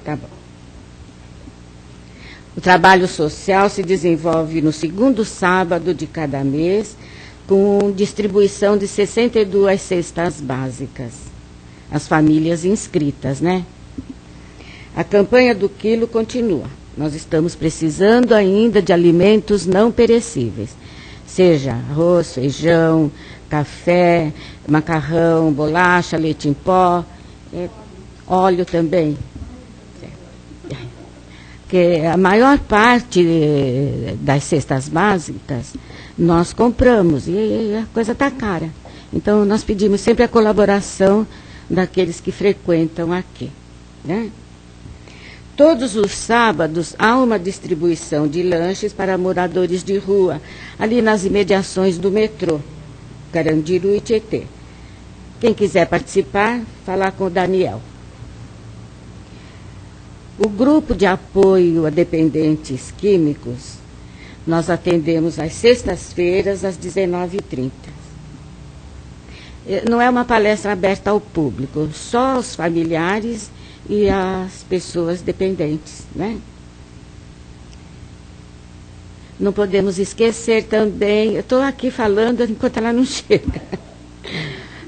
Tá bom. O trabalho social se desenvolve no segundo sábado de cada mês, com distribuição de 62 cestas básicas. As famílias inscritas, né? A campanha do quilo continua. Nós estamos precisando ainda de alimentos não perecíveis, seja arroz, feijão, café, macarrão, bolacha, leite em pó, óleo também. Porque a maior parte das cestas básicas nós compramos e a coisa está cara. Então nós pedimos sempre a colaboração daqueles que frequentam aqui, né? Todos os sábados há uma distribuição de lanches para moradores de rua, ali nas imediações do metrô, Carandiru e Tietê. Quem quiser participar, falar com o Daniel. O grupo de apoio a dependentes químicos, nós atendemos às sextas-feiras, às 19h30. Não é uma palestra aberta ao público, só os familiares e as pessoas dependentes, né? Não podemos esquecer também, eu estou aqui falando enquanto ela não chega.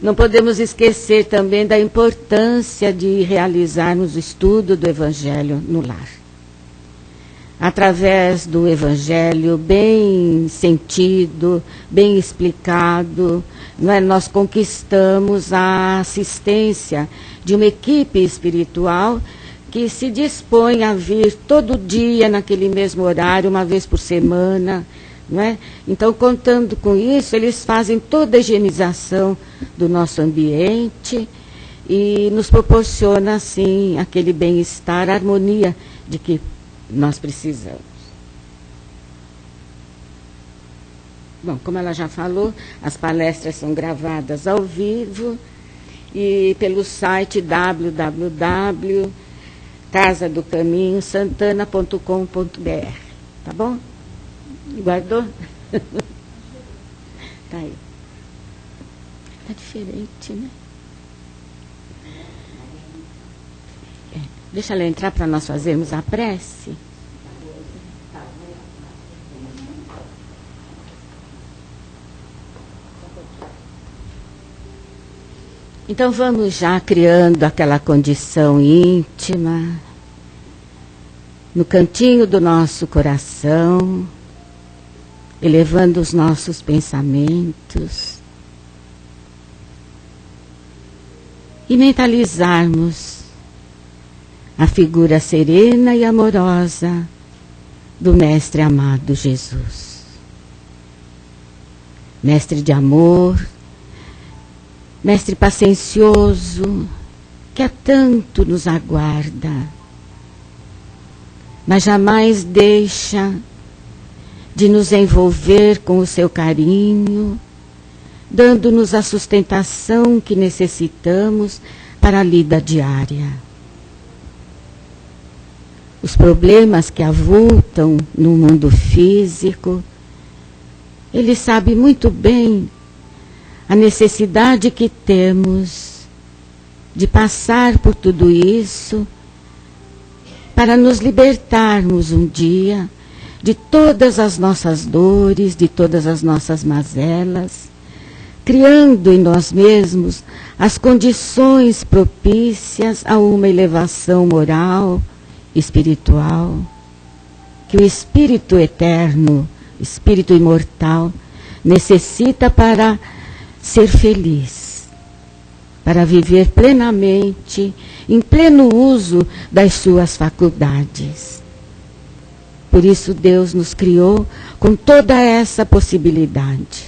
Não podemos esquecer também da importância de realizarmos o estudo do Evangelho no lar. Através do Evangelho bem sentido, bem explicado, nós conquistamos a assistência de uma equipe espiritual que se dispõe a vir todo dia, naquele mesmo horário, uma vez por semana, não é? Então, contando com isso, eles fazem toda a higienização do nosso ambiente e nos proporciona, assim, aquele bem-estar, a harmonia de que nós precisamos. Bom, como ela já falou, as palestras são gravadas ao vivo e pelo site www.casadocaminhosantana.com.br. Tá bom? Guardou? Tá aí. Tá diferente, né? Deixa ela entrar para nós fazermos a prece. Então vamos já criando aquela condição íntima, no cantinho do nosso coração, elevando os nossos pensamentos e mentalizarmos a figura serena e amorosa do Mestre amado Jesus. Mestre de amor, Mestre paciencioso, que há tanto nos aguarda, mas jamais deixa de nos envolver com o seu carinho, dando-nos a sustentação que necessitamos para a lida diária. Os problemas que avultam no mundo físico, ele sabe muito bem a necessidade que temos de passar por tudo isso para nos libertarmos um dia de todas as nossas dores, de todas as nossas mazelas, criando em nós mesmos as condições propícias a uma elevação moral, espiritual, que o Espírito eterno, Espírito imortal, necessita para ser feliz, para viver plenamente, em pleno uso das suas faculdades. Por isso Deus nos criou com toda essa possibilidade.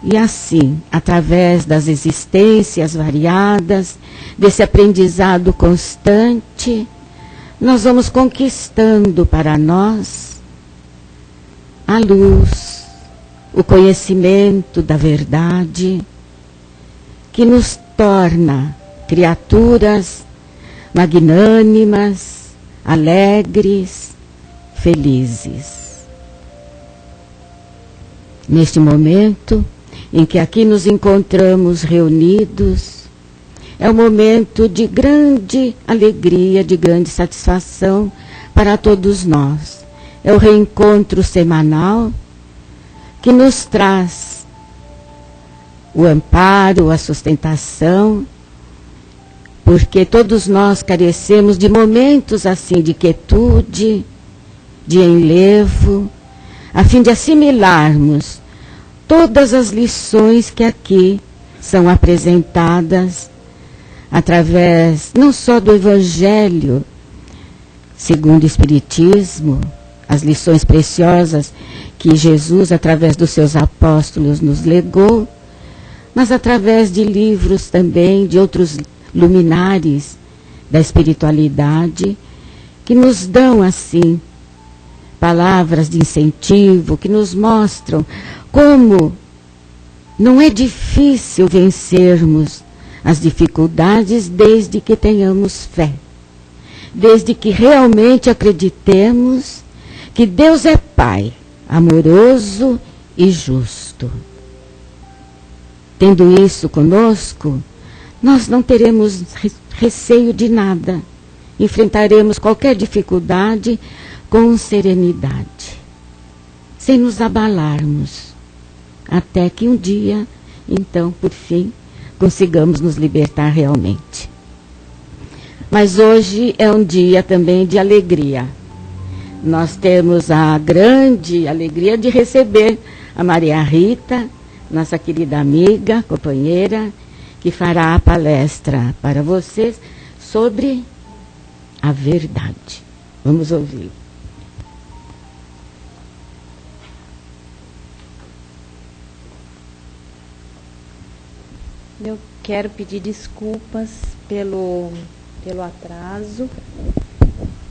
E assim, através das existências variadas, desse aprendizado constante, nós vamos conquistando para nós a luz, o conhecimento da verdade, que nos torna criaturas magnânimas, alegres, felizes. Neste momento em que aqui nos encontramos reunidos, é um momento de grande alegria, de grande satisfação para todos nós. É o reencontro semanal que nos traz o amparo, a sustentação, porque todos nós carecemos de momentos assim de quietude, de enlevo, a fim de assimilarmos todas as lições que aqui são apresentadas através não só do Evangelho segundo o Espiritismo, as lições preciosas que Jesus, através dos seus apóstolos, nos legou, mas através de livros também, de outros luminares da espiritualidade, que nos dão, assim, palavras de incentivo, que nos mostram como não é difícil vencermos as dificuldades desde que tenhamos fé, desde que realmente acreditemos que Deus é Pai, amoroso e justo. Tendo isso conosco, nós não teremos receio de nada. Enfrentaremos qualquer dificuldade com serenidade, sem nos abalarmos, até que um dia, então, por fim, consigamos nos libertar realmente. Mas hoje é um dia também de alegria. Nós temos a grande alegria de receber a Maria Rita, nossa querida amiga, companheira, que fará a palestra para vocês sobre a verdade. Vamos ouvir. Eu quero pedir desculpas pelo atraso,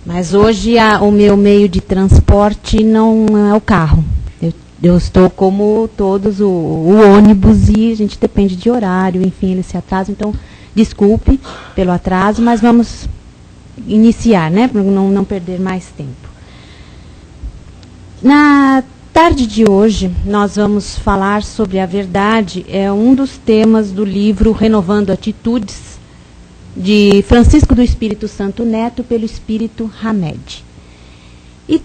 mas hoje o meu meio de transporte não é o carro. Eu estou como todos, o ônibus, e a gente depende de horário, enfim, ele se atrasa. Então, desculpe pelo atraso, mas vamos iniciar, né, para não perder mais tempo. Na tarde de hoje, nós vamos falar sobre a verdade, é um dos temas do livro Renovando Atitudes, de Francisco do Espírito Santo Neto, pelo Espírito Hamed. E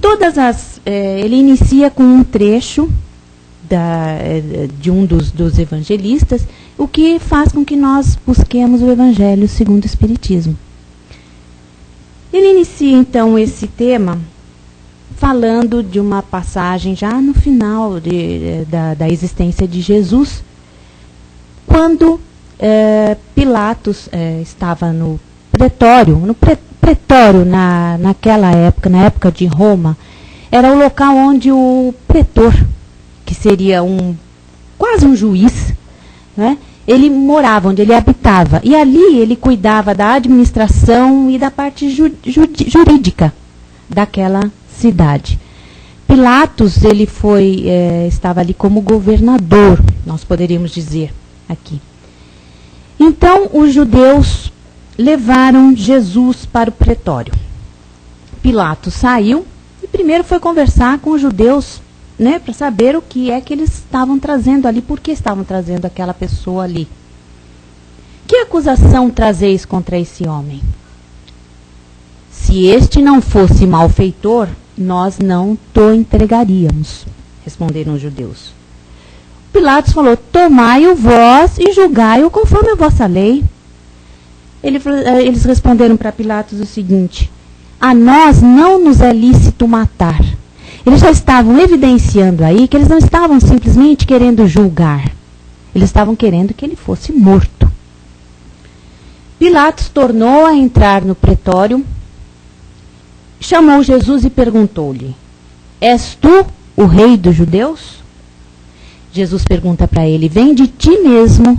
ele inicia com um trecho de um dos evangelistas, o que faz com que nós busquemos o Evangelho segundo o Espiritismo. Ele inicia, então, esse tema falando de uma passagem já no final da existência de Jesus, quando Pilatos estava no pretório. Pretório, naquela época, na época de Roma, era o local onde o pretor, que seria quase um juiz, né, ele morava, onde ele habitava. E ali ele cuidava da administração e da parte jurídica daquela cidade. Pilatos, ele estava ali como governador, nós poderíamos dizer aqui. Então, os judeus levaram Jesus para o pretório. Pilatos saiu e primeiro foi conversar com os judeus, né, para saber o que é que eles estavam trazendo ali, por que estavam trazendo aquela pessoa ali. Que acusação trazeis contra esse homem? Se este não fosse malfeitor, nós não o entregaríamos, responderam os judeus. Pilatos falou: tomai-o vós e julgai-o conforme a vossa lei. Eles responderam para Pilatos o seguinte: a nós não nos é lícito matar. Eles já estavam evidenciando aí que eles não estavam simplesmente querendo julgar. Eles estavam querendo que ele fosse morto. Pilatos tornou a entrar no pretório, chamou Jesus e perguntou-lhe: és tu o rei dos judeus? Jesus pergunta para ele: vem de ti mesmo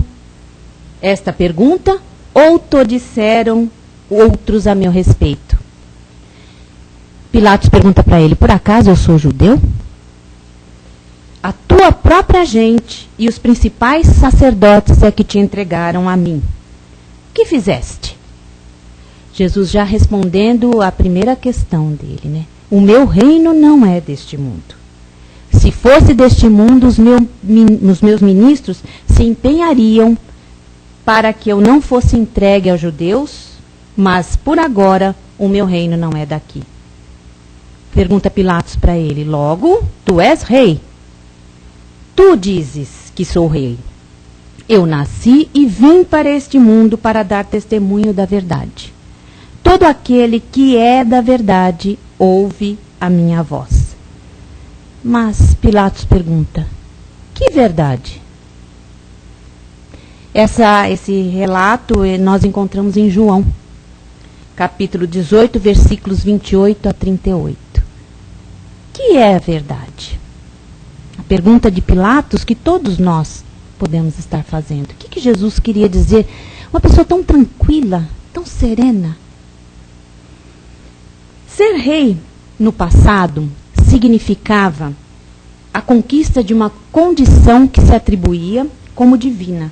esta pergunta, ou te disseram outros a meu respeito? Pilatos pergunta para ele: por acaso eu sou judeu? A tua própria gente e os principais sacerdotes é que te entregaram a mim. Que fizeste? Jesus já respondendo a primeira questão dele, né? O meu reino não é deste mundo. Se fosse deste mundo, os meus ministros se empenhariam para que eu não fosse entregue aos judeus, mas por agora o meu reino não é daqui. Pergunta Pilatos para ele: logo, tu és rei? Tu dizes que sou rei. Eu nasci e vim para este mundo para dar testemunho da verdade. Todo aquele que é da verdade ouve a minha voz. Mas Pilatos pergunta: que verdade? Esse relato nós encontramos em João, capítulo 18, versículos 28 a 38. Que é a verdade? A pergunta de Pilatos que todos nós podemos estar fazendo. O que Jesus queria dizer? Uma pessoa tão tranquila, tão serena. Ser rei no passado significava a conquista de uma condição que se atribuía como divina.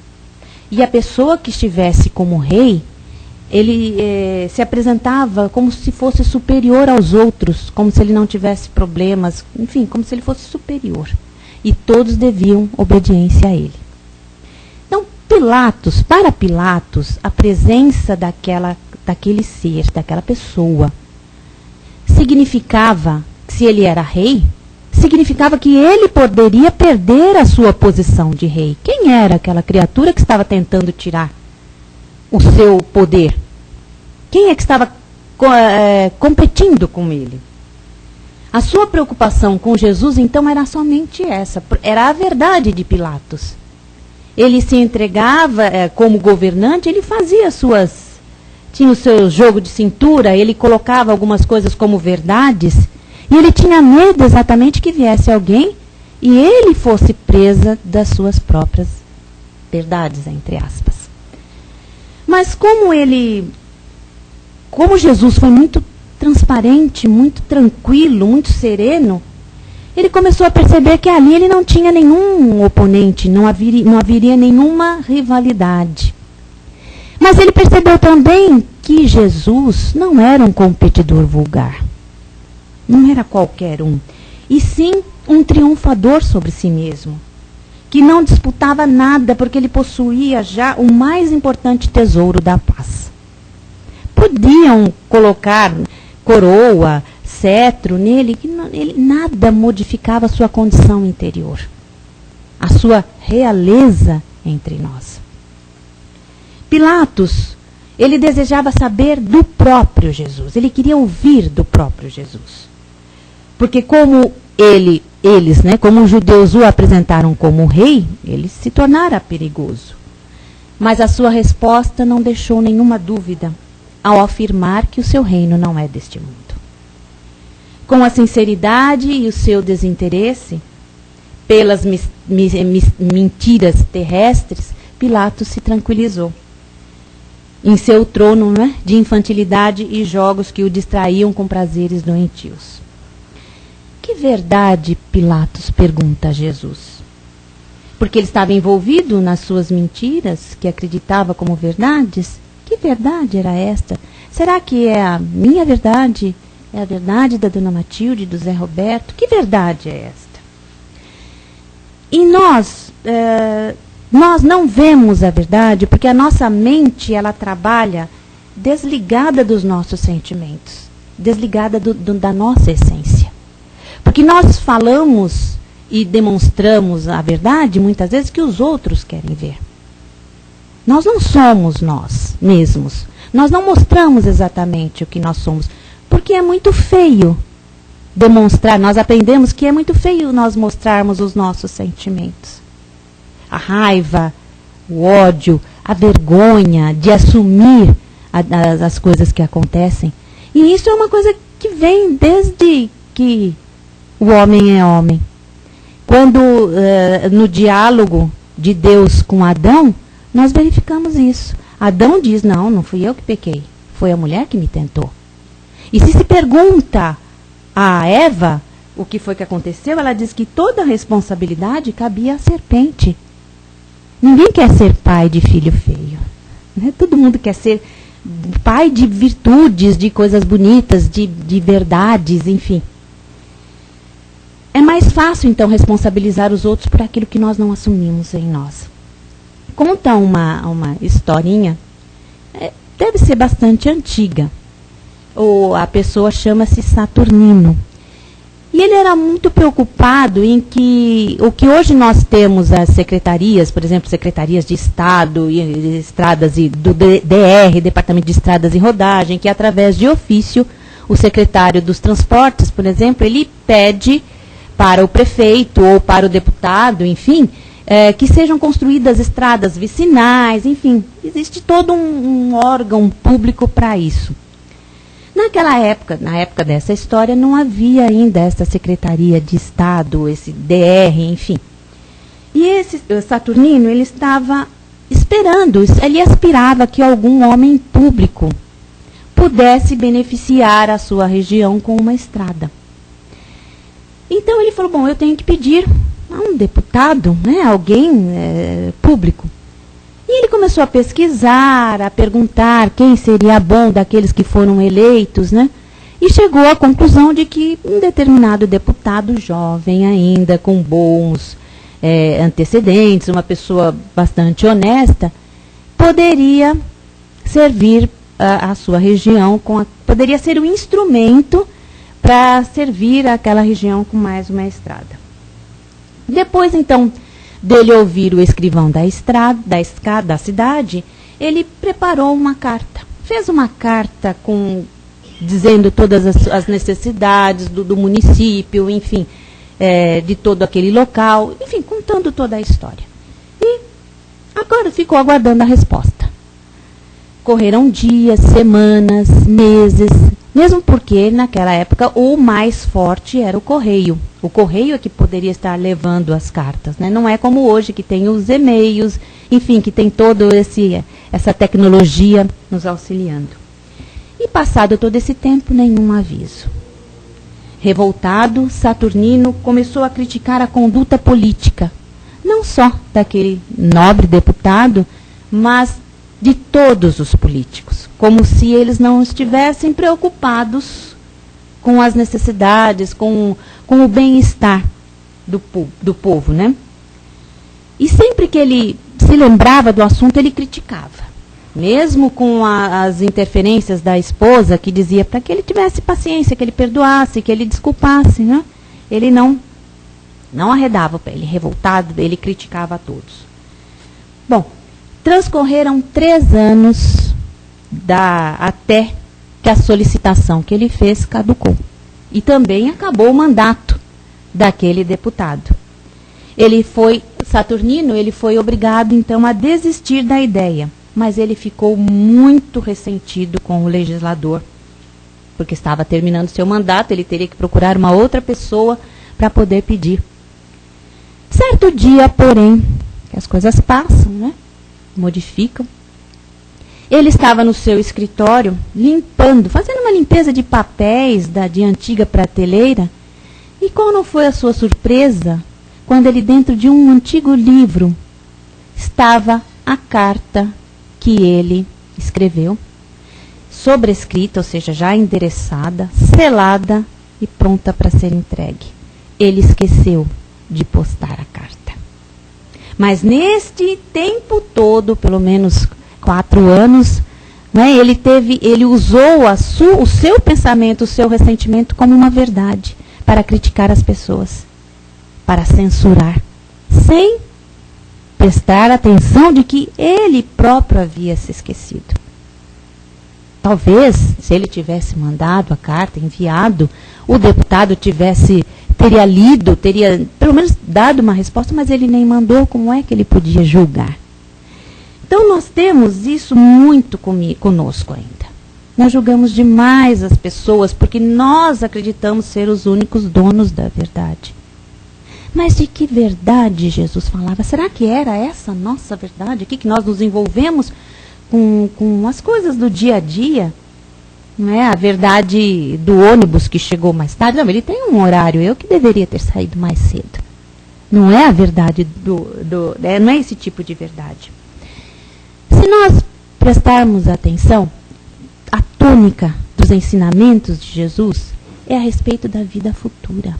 E a pessoa que estivesse como rei, ele se apresentava como se fosse superior aos outros, como se ele não tivesse problemas, enfim, como se ele fosse superior. E todos deviam obediência a ele. Então, para Pilatos, a presença daquele ser, daquela pessoa, significava, se ele era rei, significava que ele poderia perder a sua posição de rei. Quem era aquela criatura que estava tentando tirar o seu poder? Quem é que estava competindo com ele? A sua preocupação com Jesus, então, era somente essa. Era a verdade de Pilatos. Ele se entregava como governante, ele fazia tinha o seu jogo de cintura, ele colocava algumas coisas como verdades, e ele tinha medo exatamente que viesse alguém e ele fosse presa das suas próprias verdades, entre aspas. Mas como Jesus foi muito transparente, muito tranquilo, muito sereno, ele começou a perceber que ali ele não tinha nenhum oponente, não haveria nenhuma rivalidade. Mas ele percebeu também que Jesus não era um competidor vulgar. Não era qualquer um. E sim um triunfador sobre si mesmo. Que não disputava nada porque ele possuía já o mais importante tesouro da paz. Podiam colocar coroa, cetro nele, que nada modificava a sua condição interior. A sua realeza entre nós. Pilatos, ele desejava saber do próprio Jesus. Ele queria ouvir do próprio Jesus. Porque como como os judeus o apresentaram como rei, ele se tornara perigoso. Mas a sua resposta não deixou nenhuma dúvida ao afirmar que o seu reino não é deste mundo. Com a sinceridade e o seu desinteresse pelas mentiras terrestres, Pilatos se tranquilizou em seu trono, de infantilidade e jogos que o distraíam com prazeres doentios. Que verdade, Pilatos pergunta a Jesus? Porque ele estava envolvido nas suas mentiras, que acreditava como verdades? Que verdade era esta? Será que é a minha verdade? É a verdade da Dona Matilde, do Zé Roberto? Que verdade é esta? E nós não vemos a verdade porque a nossa mente, ela trabalha desligada dos nossos sentimentos, desligada da nossa essência. Porque nós falamos e demonstramos a verdade, muitas vezes, que os outros querem ver. Nós não somos nós mesmos. Nós não mostramos exatamente o que nós somos. Porque é muito feio demonstrar. Nós aprendemos que é muito feio nós mostrarmos os nossos sentimentos. A raiva, o ódio, a vergonha de assumir as coisas que acontecem. E isso é uma coisa que vem desde que o homem é homem. Quando no diálogo de Deus com Adão, nós verificamos isso. Adão diz, não fui eu que pequei, foi a mulher que me tentou. E se pergunta a Eva o que foi que aconteceu, ela diz que toda a responsabilidade cabia à serpente. Ninguém quer ser pai de filho feio. Né? Todo mundo quer ser pai de virtudes, de coisas bonitas, de verdades, enfim. É mais fácil, então, responsabilizar os outros por aquilo que nós não assumimos em nós. conta uma historinha, deve ser bastante antiga. A pessoa chama-se Saturnino. E ele era muito preocupado em que o que hoje nós temos as secretarias, por exemplo, secretarias de Estado, e estradas e do DR, Departamento de Estradas e Rodagem, que através de ofício, o secretário dos Transportes, por exemplo, ele pede para o prefeito ou para o deputado, enfim, que sejam construídas estradas vicinais, enfim, existe todo um órgão público para isso. Naquela época, na época dessa história, não havia ainda essa Secretaria de Estado, esse DR, enfim. E esse Saturnino, ele estava esperando, ele aspirava que algum homem público pudesse beneficiar a sua região com uma estrada. Então ele falou, bom, eu tenho que pedir a um deputado, né, alguém público. E ele começou a pesquisar, a perguntar quem seria bom daqueles que foram eleitos, né? E chegou à conclusão de que um determinado deputado jovem ainda, com bons antecedentes, uma pessoa bastante honesta, poderia servir a sua região, poderia ser um instrumento para servir aquela região com mais uma estrada. Depois, então, dele ouvir o escrivão da cidade, ele preparou uma carta. Fez uma carta dizendo todas as necessidades do município, enfim, de todo aquele local, enfim, contando toda a história. E agora ficou aguardando a resposta. Correram dias, semanas, meses, mesmo porque naquela época o mais forte era o correio. O correio é que poderia estar levando as cartas, né? Não é como hoje que tem os e-mails, enfim, que tem toda essa tecnologia nos auxiliando. E passado todo esse tempo, nenhum aviso. Revoltado, Saturnino começou a criticar a conduta política, não só daquele nobre deputado, mas de todos os políticos, como se eles não estivessem preocupados com as necessidades, com o bem-estar do povo, né? E sempre que ele se lembrava do assunto, ele criticava. Mesmo com as interferências da esposa, que dizia para que ele tivesse paciência, que ele perdoasse, que ele desculpasse, né? Ele não arredava, ele revoltado, ele criticava a todos. Bom, transcorreram 3 anos até que a solicitação que ele fez caducou. E também acabou o mandato daquele deputado. Saturnino, ele foi obrigado, então, a desistir da ideia. Mas ele ficou muito ressentido com o legislador, porque estava terminando seu mandato, ele teria que procurar uma outra pessoa para poder pedir. Certo dia, porém, que as coisas passam, né? Modificam. Ele estava no seu escritório, fazendo uma limpeza de papéis de antiga prateleira, e qual não foi a sua surpresa, quando ele, dentro de um antigo livro, estava a carta que ele escreveu, sobrescrita, ou seja, já endereçada, selada e pronta para ser entregue. Ele esqueceu de postar a carta. Mas neste tempo todo, pelo menos 4 anos, né, ele usou o seu pensamento, o seu ressentimento como uma verdade para criticar as pessoas, para censurar, sem prestar atenção de que ele próprio havia se esquecido. Talvez, se ele tivesse mandado a carta, enviado, o deputado teria lido, teria pelo menos dado uma resposta, mas ele nem mandou. Como é que ele podia julgar? Então nós temos isso muito conosco ainda. Nós julgamos demais as pessoas porque nós acreditamos ser os únicos donos da verdade. Mas de que verdade Jesus falava? Será que era essa nossa verdade aqui, que nós nos envolvemos com as coisas do dia a dia? Não é a verdade do ônibus que chegou mais tarde? Não, ele tem um horário, eu que deveria ter saído mais cedo. Não é a verdade não é esse tipo de verdade. Se nós prestarmos atenção, a tônica dos ensinamentos de Jesus é a respeito da vida futura,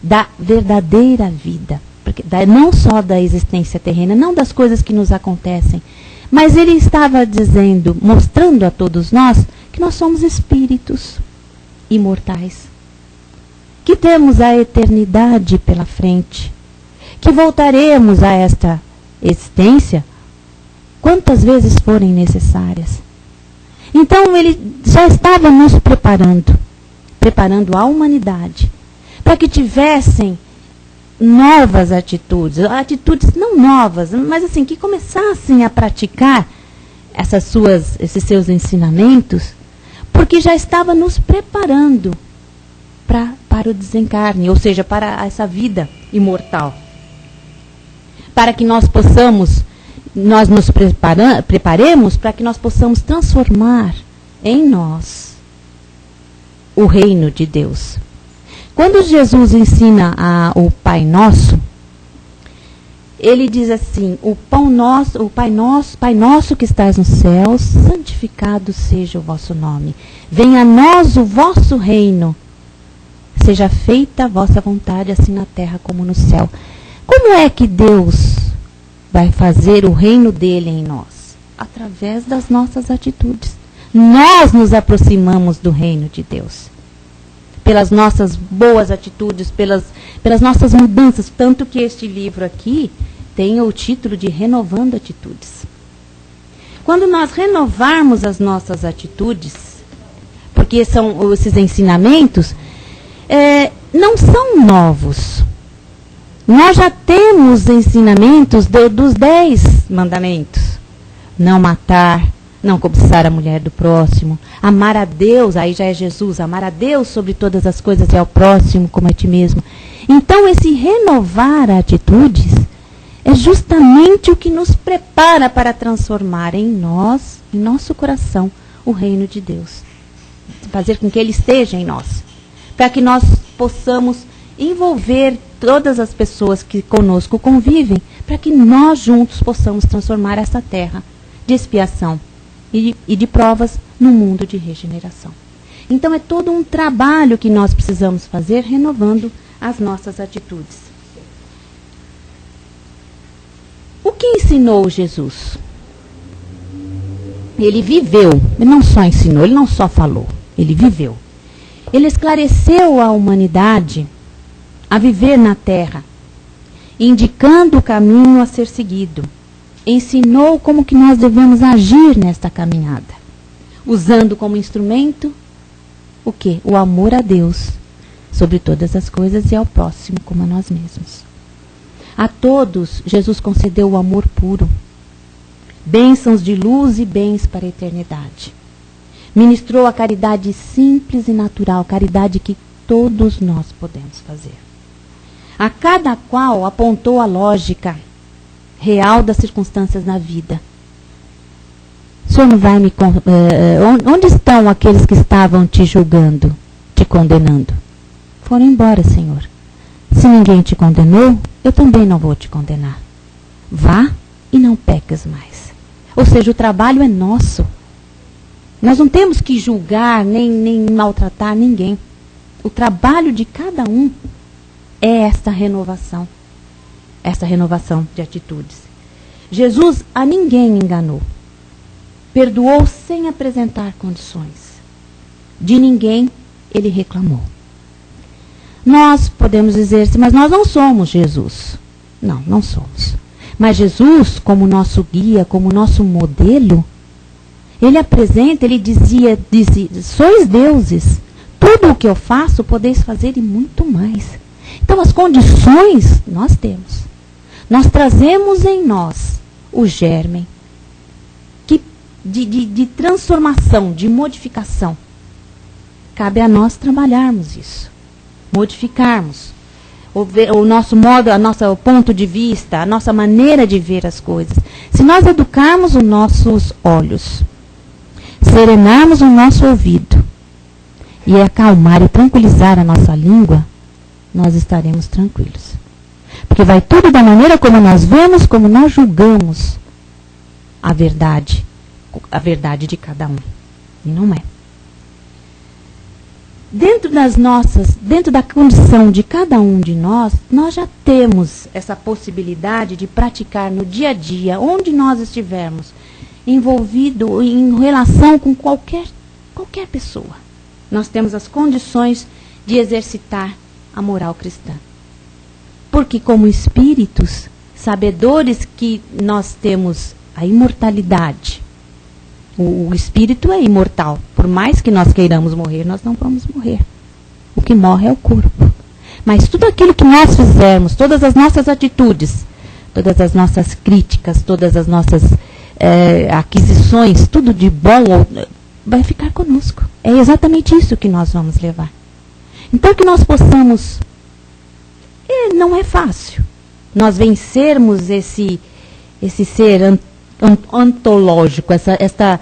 da verdadeira vida. não só da existência terrena, não das coisas que nos acontecem, mas ele estava dizendo, mostrando a todos nós, que nós somos espíritos imortais, que temos a eternidade pela frente, que voltaremos a esta existência quantas vezes forem necessárias. Então ele já estava nos preparando a humanidade, para que tivessem novas atitudes não novas, mas assim, que começassem a praticar esses seus ensinamentos, porque já estava nos preparando para o desencarne, ou seja, para essa vida imortal. Para que nós nos preparemos para que nós possamos transformar em nós o reino de Deus. Quando Jesus ensina o Pai Nosso, ele diz assim: Pai nosso que estás nos céus, santificado seja o vosso nome. Venha a nós o vosso reino. Seja feita a vossa vontade, assim na terra como no céu. Como é que Deus vai fazer o reino dele em nós? Através das nossas atitudes. Nós nos aproximamos do reino de Deus. Pelas nossas boas atitudes, pelas nossas mudanças. Tanto que este livro aqui tem o título de Renovando Atitudes. Quando nós renovarmos as nossas atitudes, porque são esses ensinamentos, não são novos. Nós já temos ensinamentos dos 10 mandamentos. Não matar, não cobiçar a mulher do próximo, amar a Deus, aí já é Jesus, amar a Deus sobre todas as coisas e ao próximo como a ti mesmo. Então esse renovar atitudes é justamente o que nos prepara para transformar em nós, em nosso coração, o reino de Deus. Fazer com que ele esteja em nós. Para que nós possamos envolver todas as pessoas que conosco convivem, para que nós juntos possamos transformar essa terra de expiação e de provas num mundo de regeneração. Então é todo um trabalho que nós precisamos fazer, renovando as nossas atitudes. O que ensinou Jesus? Ele viveu, ele não só ensinou, ele não só falou, ele viveu. Ele esclareceu a humanidade a viver na terra, indicando o caminho a ser seguido. Ensinou como que nós devemos agir nesta caminhada, usando como instrumento o quê? O amor a Deus sobre todas as coisas e ao próximo como a nós mesmos. A todos, Jesus concedeu o amor puro, bênçãos de luz e bens para a eternidade. Ministrou a caridade simples e natural, caridade que todos nós podemos fazer. A cada qual apontou a lógica real das circunstâncias na vida. O Senhor não vai onde estão aqueles que estavam te julgando, te condenando? Foram embora, Senhor. Se ninguém te condenou, eu também não vou te condenar. Vá e não peques mais. Ou seja, o trabalho é nosso. Nós não temos que julgar, nem maltratar ninguém. O trabalho de cada um é esta renovação de atitudes. Jesus a ninguém enganou. Perdoou sem apresentar condições. De ninguém ele reclamou. Nós podemos dizer, mas nós não somos Jesus. Não somos. Mas Jesus, como nosso guia, como nosso modelo, ele apresenta, ele dizia, sois deuses. Tudo o que eu faço, podeis fazer e muito mais. Então, as condições nós temos. Nós trazemos em nós o germe de transformação, de modificação. Cabe a nós trabalharmos isso. Modificarmos o nosso modo, o ponto de vista, a nossa maneira de ver as coisas. Se nós educarmos os nossos olhos, serenarmos o nosso ouvido e acalmar e tranquilizar a nossa língua, nós estaremos tranquilos. Porque vai tudo da maneira como nós vemos, como nós julgamos a verdade de cada um. E não é. dentro da condição de cada um de nós já temos essa possibilidade de praticar no dia a dia, onde nós estivermos, envolvido em relação com qualquer pessoa. Nós temos as condições de exercitar a moral cristã. Porque como espíritos, sabedores que nós temos a imortalidade, o espírito é imortal. Por mais que nós queiramos morrer, nós não vamos morrer. O que morre é o corpo. Mas tudo aquilo que nós fizermos, todas as nossas atitudes, todas as nossas críticas, todas as nossas aquisições, tudo de bom, vai ficar conosco. É exatamente isso que nós vamos levar. Então que nós possamos, não é fácil, nós vencermos esse ser ontológico, essa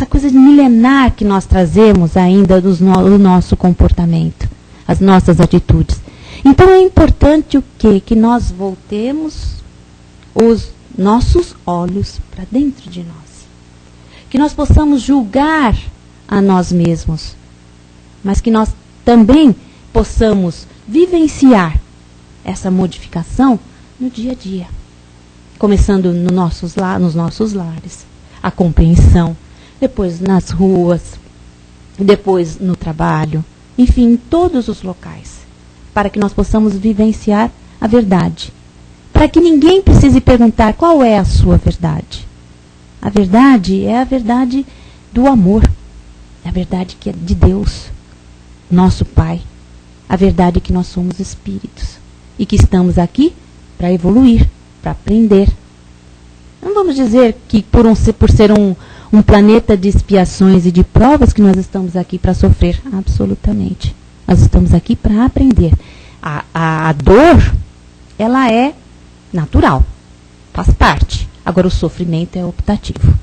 coisa milenar que nós trazemos ainda do nosso comportamento, as nossas atitudes. Então é importante o quê? Que nós voltemos os nossos olhos para dentro de nós. Que nós possamos julgar a nós mesmos, mas que nós também possamos vivenciar essa modificação no dia a dia. Começando nos nossos lares, a compreensão, depois nas ruas, depois no trabalho, enfim, em todos os locais, para que nós possamos vivenciar a verdade. Para que ninguém precise perguntar qual é a sua verdade. A verdade é a verdade do amor, é a verdade que é de Deus, nosso Pai, a verdade que nós somos espíritos e que estamos aqui para evoluir, para aprender. Não vamos dizer que por ser um planeta de expiações e de provas que nós estamos aqui para sofrer. Absolutamente. Nós estamos aqui para aprender. A dor, ela é natural, faz parte. Agora o sofrimento é optativo.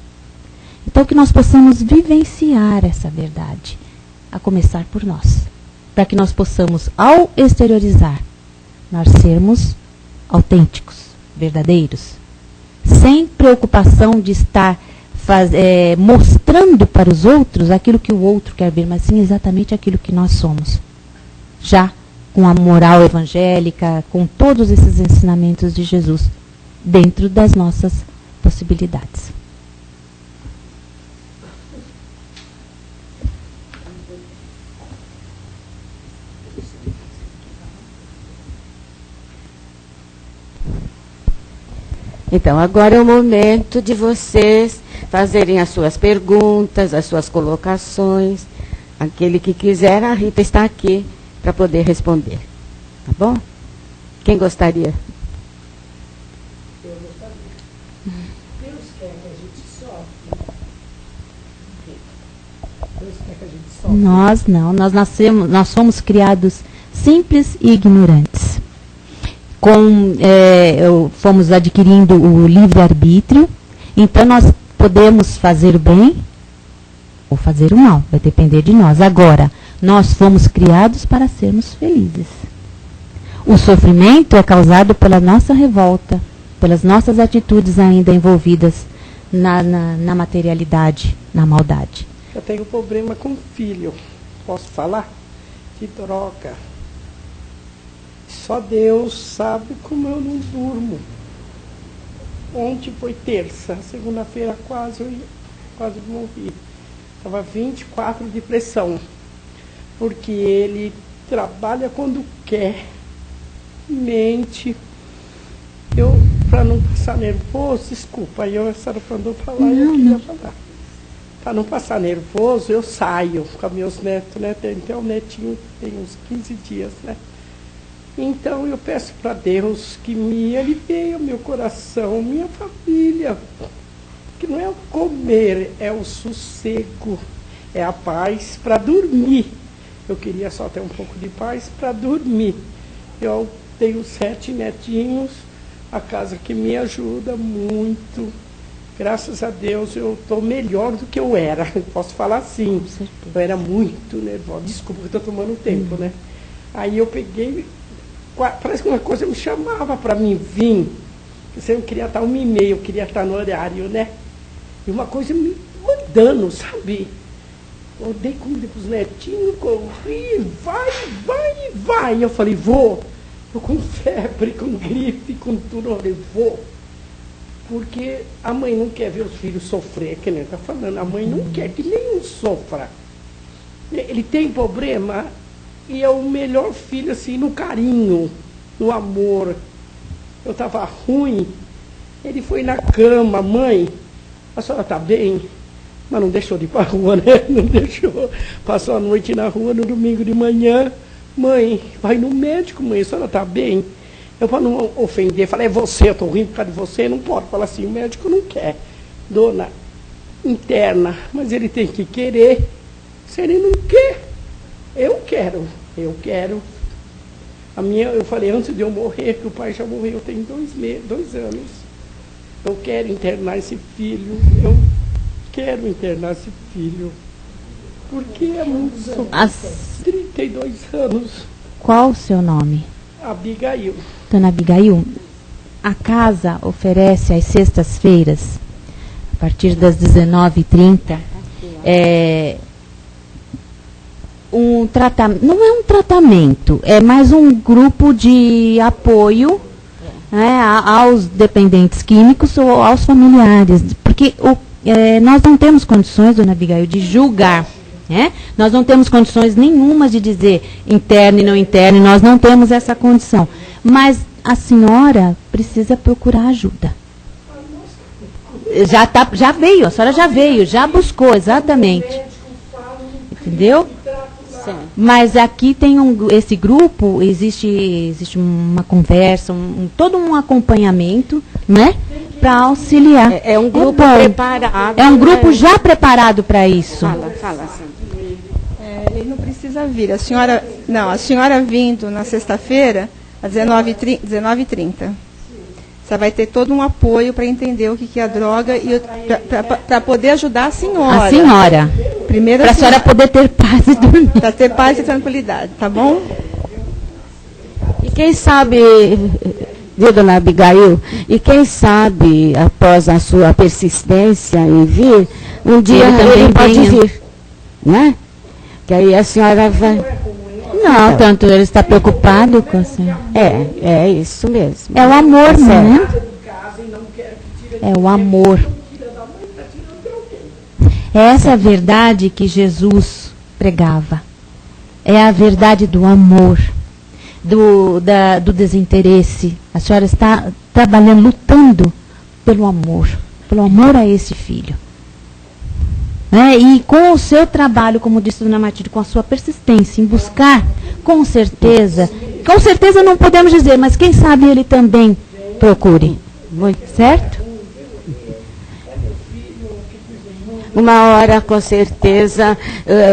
Então que nós possamos vivenciar essa verdade, a começar por nós. Para que nós possamos, ao exteriorizar, nós sermos autênticos, verdadeiros, sem preocupação de estar mostrando para os outros aquilo que o outro quer ver, mas sim exatamente aquilo que nós somos. Já com a moral evangélica, com todos esses ensinamentos de Jesus, dentro das nossas possibilidades. Então, agora é o momento de vocês fazerem as suas perguntas, as suas colocações. Aquele que quiser, a Rita está aqui para poder responder. Tá bom? Quem gostaria? Eu gostaria. Deus quer que a gente sofra. Deus quer que a gente sofra. Nós não, nós fomos criados simples e ignorantes. Fomos adquirindo o livre-arbítrio, então nós podemos fazer o bem ou fazer o mal, vai depender de nós. Agora, nós fomos criados para sermos felizes. O sofrimento é causado pela nossa revolta, pelas nossas atitudes ainda envolvidas na materialidade, na maldade. Eu tenho problema com filho, posso falar? De droga. Só Deus sabe como eu não durmo. Ontem foi terça, segunda-feira quase morri. Estava 24 de pressão. Porque ele trabalha quando quer, mente. Eu, para não passar nervoso, desculpa, aí a senhora mandou falar e eu queria falar. Para não passar nervoso, eu saio com meus netos, né? Tem um netinho que tem uns 15 dias, né? Então eu peço para Deus que me alivie o meu coração, minha família. Que não é o comer, é o sossego, é a paz para dormir. Eu queria só ter um pouco de paz para dormir. Eu tenho 7 netinhos, a casa que me ajuda muito. Graças a Deus eu estou melhor do que eu era. Posso falar assim. Eu era muito nervosa. Desculpa que eu estou tomando tempo, né? Aí eu peguei, parece que uma coisa me chamava para mim vir. Eu queria estar 1h30, eu queria estar no horário, né? E uma coisa me mandando, sabe? Eu dei comida para os netinhos, corri, vai. Eu falei, vou. Eu com febre, com gripe, com tudo, eu falei, vou. Porque a mãe não quer ver os filhos sofrer, que nem está falando. A mãe não quer que nenhum sofra. Ele tem problema e é o melhor filho, assim, no carinho, no amor. Eu estava ruim, ele foi na cama, mãe, a senhora está bem? Mas não deixou de ir para a rua, né? Não deixou. Passou a noite na rua no domingo de manhã. Mãe, vai no médico, mãe, a senhora está bem? Eu, para não ofender, falei, é você, eu estou rindo por causa de você, não pode falar assim, o médico não quer. Dona, interna, mas ele tem que querer. Se ele não quer, eu quero. Eu falei, antes de eu morrer, que o pai já morreu, tem 2 anos. Eu quero internar esse filho, porque é muito... 32 anos. Qual o seu nome? Abigail. Dona Abigail, a casa oferece às sextas-feiras, a partir das 19h30, um tratamento, não é um tratamento, é mais um grupo de apoio, né, aos dependentes químicos ou aos familiares, porque nós não temos condições, Dona Abigail, de julgar. Nós não temos condições nenhumas de dizer interne e não interne, nós não temos essa condição. Mas a senhora precisa procurar ajuda. Já veio, a senhora já veio, já buscou, exatamente. Entendeu? Sim. Mas aqui tem esse grupo, existe uma conversa, todo um acompanhamento, né? Para auxiliar. É um grupo preparado. É um grupo já preparado para isso. Fala assim. Ele não precisa vir. A senhora vindo na sexta-feira, às 19h30. Você vai ter todo um apoio para entender o que é a droga e para poder ajudar a senhora. A senhora. Primeiro, para a senhora poder ter paz e dormir. Para ter paz e tranquilidade, tá bom? E quem sabe, viu, Dona Abigail? E quem sabe, após a sua persistência em vir, um dia ele pode vir, né? Que aí a senhora vai... Não, tanto ele está preocupado com a senhora. É isso mesmo. É o amor, né? É o amor. É essa verdade que Jesus pregava. É a verdade do amor, do desinteresse. A senhora está trabalhando, lutando pelo amor a esse filho. E com o seu trabalho, como disse a Dona Matilde, com a sua persistência em buscar, com certeza não podemos dizer, mas quem sabe ele também procure. Certo? Uma hora, com certeza,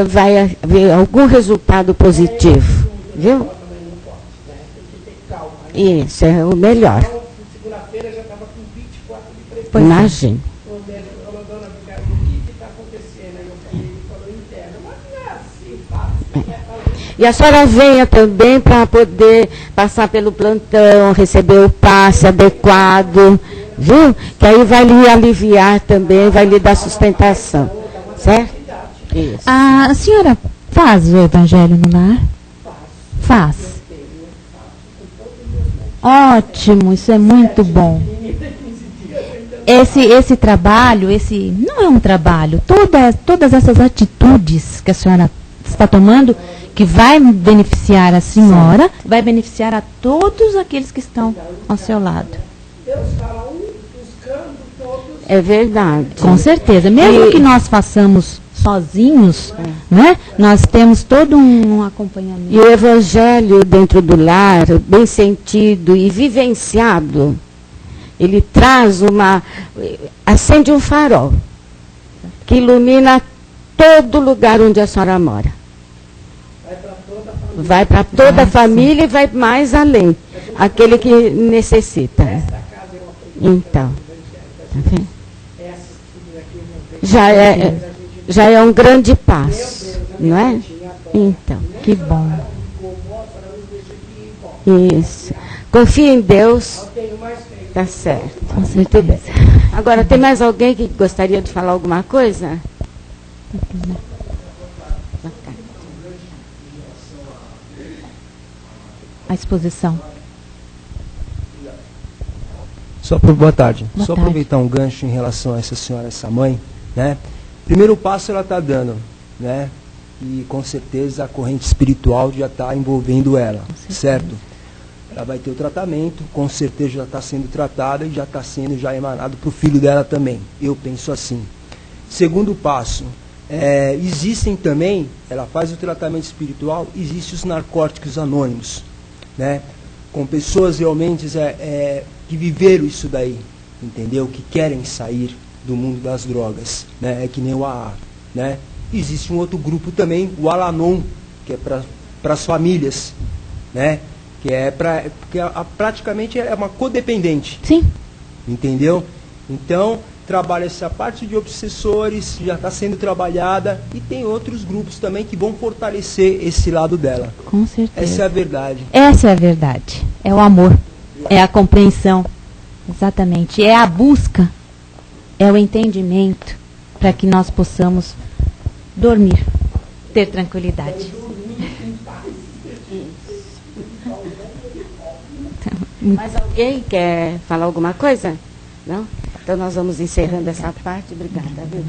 vai haver algum resultado positivo. Viu? Isso, é o melhor. Segunda-feira já estava com 24 de pressão. Imagina. E a senhora venha também para poder passar pelo plantão, receber o passe adequado, viu? Que aí vai lhe aliviar também, vai lhe dar sustentação, certo? Isso. A senhora faz o evangelho no lar? Faz. Ótimo, isso é muito bom. Esse trabalho, não é um trabalho, todas essas atitudes que a senhora está tomando, que vai beneficiar a senhora, sim, vai beneficiar a todos aqueles que estão ao seu lado. Deus fala buscando todos. É verdade. Com certeza. Mesmo que nós façamos sozinhos, né, nós temos todo um acompanhamento. E o evangelho dentro do lar, bem sentido e vivenciado, ele traz acende um farol que ilumina todo lugar onde a senhora mora. Vai para toda a família e vai mais além. Aquele que necessita. Então, tá vendo? Já é um grande passo, não é? Então, que bom. Isso. Confie em Deus. Tá certo. Muito bem. Agora, tem mais alguém que gostaria de falar alguma coisa? a exposição. Boa tarde. Boa Só tarde. aproveitar um gancho em relação a essa senhora, essa mãe, né? Primeiro passo ela está dando, né? E com certeza a corrente espiritual já está envolvendo ela, certo? Ela vai ter o tratamento, com certeza já está sendo tratada e já está sendo já emanado para o filho dela também. Eu penso assim. Segundo passo, existem também, ela faz o tratamento espiritual, existem os narcóticos anônimos, né? Com pessoas realmente que viveram isso daí, entendeu? Que querem sair do mundo das drogas, né? É que nem o AA, né? Existe um outro grupo também, o Al-Anon, que é para as famílias, né? Que é praticamente é uma codependente. Sim. Entendeu? Então, trabalha essa parte de obsessores, já está sendo trabalhada, e tem outros grupos também que vão fortalecer esse lado dela. Com certeza. Essa é a verdade. Essa é a verdade. É o amor. É a compreensão. Exatamente. É a busca. É o entendimento para que nós possamos dormir, ter tranquilidade. Mais alguém quer falar alguma coisa? Não? Então nós vamos encerrando essa parte. Obrigada, viu?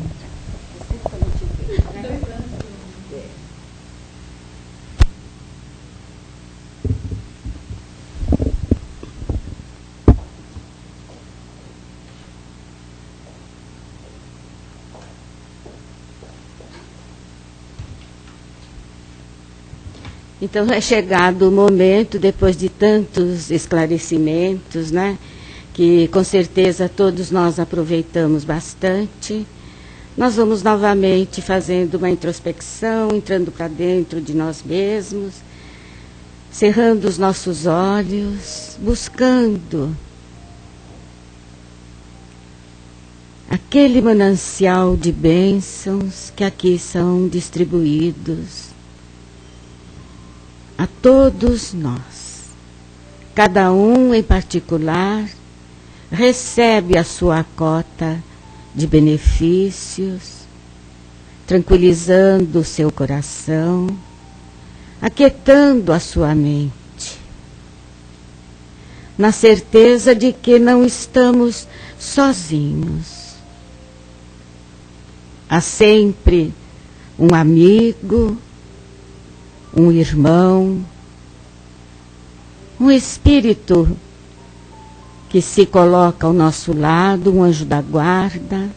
Então é chegado o momento, depois de tantos esclarecimentos, né, que com certeza todos nós aproveitamos bastante, nós vamos novamente fazendo uma introspecção, entrando para dentro de nós mesmos, cerrando os nossos olhos, buscando aquele manancial de bênçãos que aqui são distribuídos a todos nós. Cada um em particular recebe a sua cota de benefícios, tranquilizando o seu coração, aquietando a sua mente, na certeza de que não estamos sozinhos. Há sempre um amigo, um irmão, um espírito que se coloca ao nosso lado, um anjo da guarda,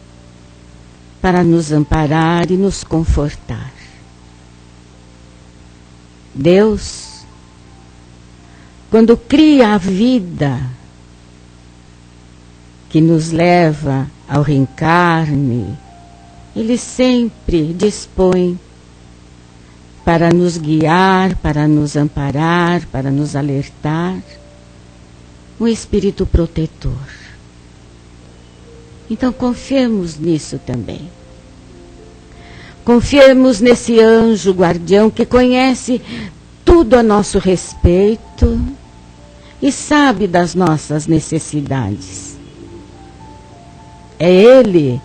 para nos amparar e nos confortar. Deus, quando cria a vida que nos leva ao reencarne, Ele sempre dispõe para nos guiar, para nos amparar, para nos alertar, um espírito protetor. Então confiemos nisso também. Confiemos nesse anjo guardião que conhece tudo a nosso respeito e sabe das nossas necessidades. É Ele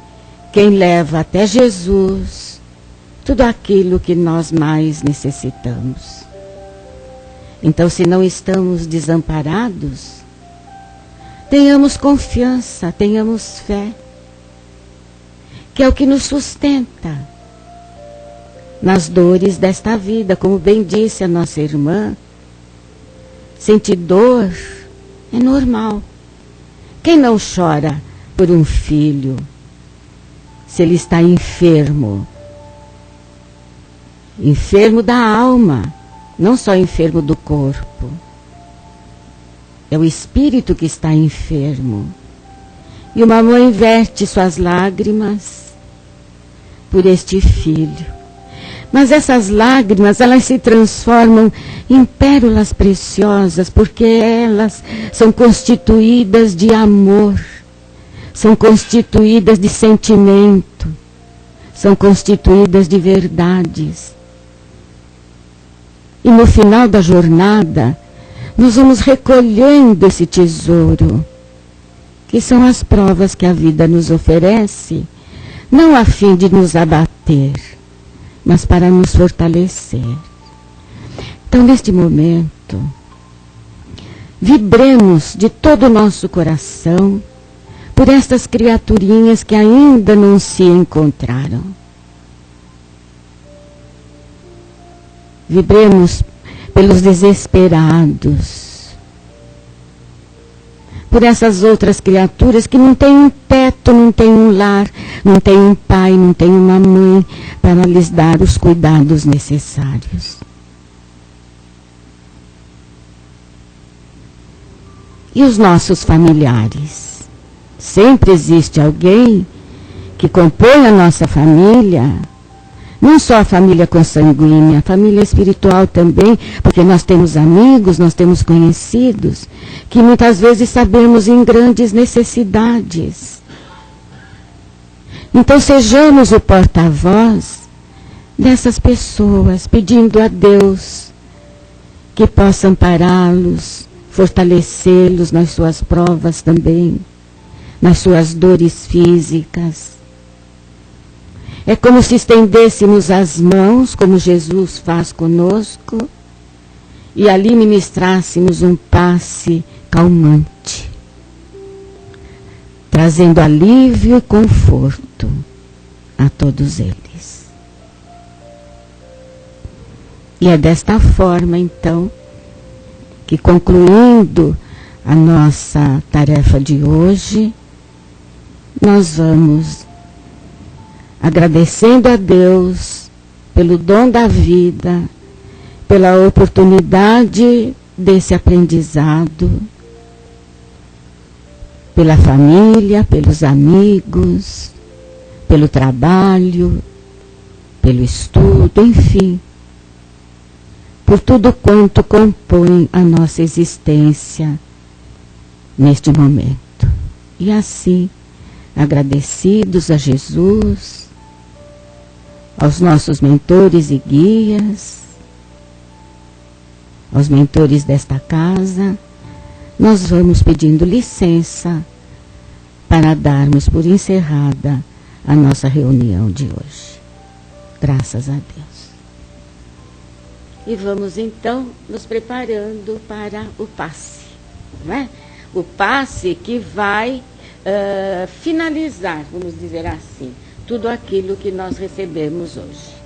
quem leva até Jesus tudo aquilo que nós mais necessitamos. Então, se não estamos desamparados, tenhamos confiança, tenhamos fé, que é o que nos sustenta nas dores desta vida. Como bem disse a nossa irmã, sentir dor é normal. Quem não chora por um filho, se ele está enfermo? Enfermo da alma, não só enfermo do corpo. É o espírito que está enfermo. E uma mãe verte suas lágrimas por este filho. Mas essas lágrimas, elas se transformam em pérolas preciosas, porque elas são constituídas de amor, são constituídas de sentimento, são constituídas de verdades. E no final da jornada, nós vamos recolhendo esse tesouro, que são as provas que a vida nos oferece, não a fim de nos abater, mas para nos fortalecer. Então, neste momento, vibremos de todo o nosso coração por estas criaturinhas que ainda não se encontraram. Vibremos pelos desesperados, por essas outras criaturas que não têm um teto, não têm um lar, não têm um pai, não têm uma mãe para lhes dar os cuidados necessários. E os nossos familiares? Sempre existe alguém que compõe a nossa família, não só a família consanguínea, a família espiritual também, porque nós temos amigos, nós temos conhecidos, que muitas vezes sabemos em grandes necessidades. Então sejamos o porta-voz dessas pessoas, pedindo a Deus que possa ampará-los, fortalecê-los nas suas provas também, nas suas dores físicas. É como se estendêssemos as mãos, como Jesus faz conosco, e ali ministrássemos um passe calmante, trazendo alívio e conforto a todos eles. E é desta forma, então, que concluindo a nossa tarefa de hoje, nós vamos agradecendo a Deus pelo dom da vida, pela oportunidade desse aprendizado, pela família, pelos amigos, pelo trabalho, pelo estudo, enfim, por tudo quanto compõe a nossa existência neste momento. E assim, agradecidos a Jesus, aos nossos mentores e guias, aos mentores desta casa, nós vamos pedindo licença para darmos por encerrada a nossa reunião de hoje. Graças a Deus. E vamos então nos preparando para o passe, não é? O passe que vai finalizar, vamos dizer assim, tudo aquilo que nós recebemos hoje.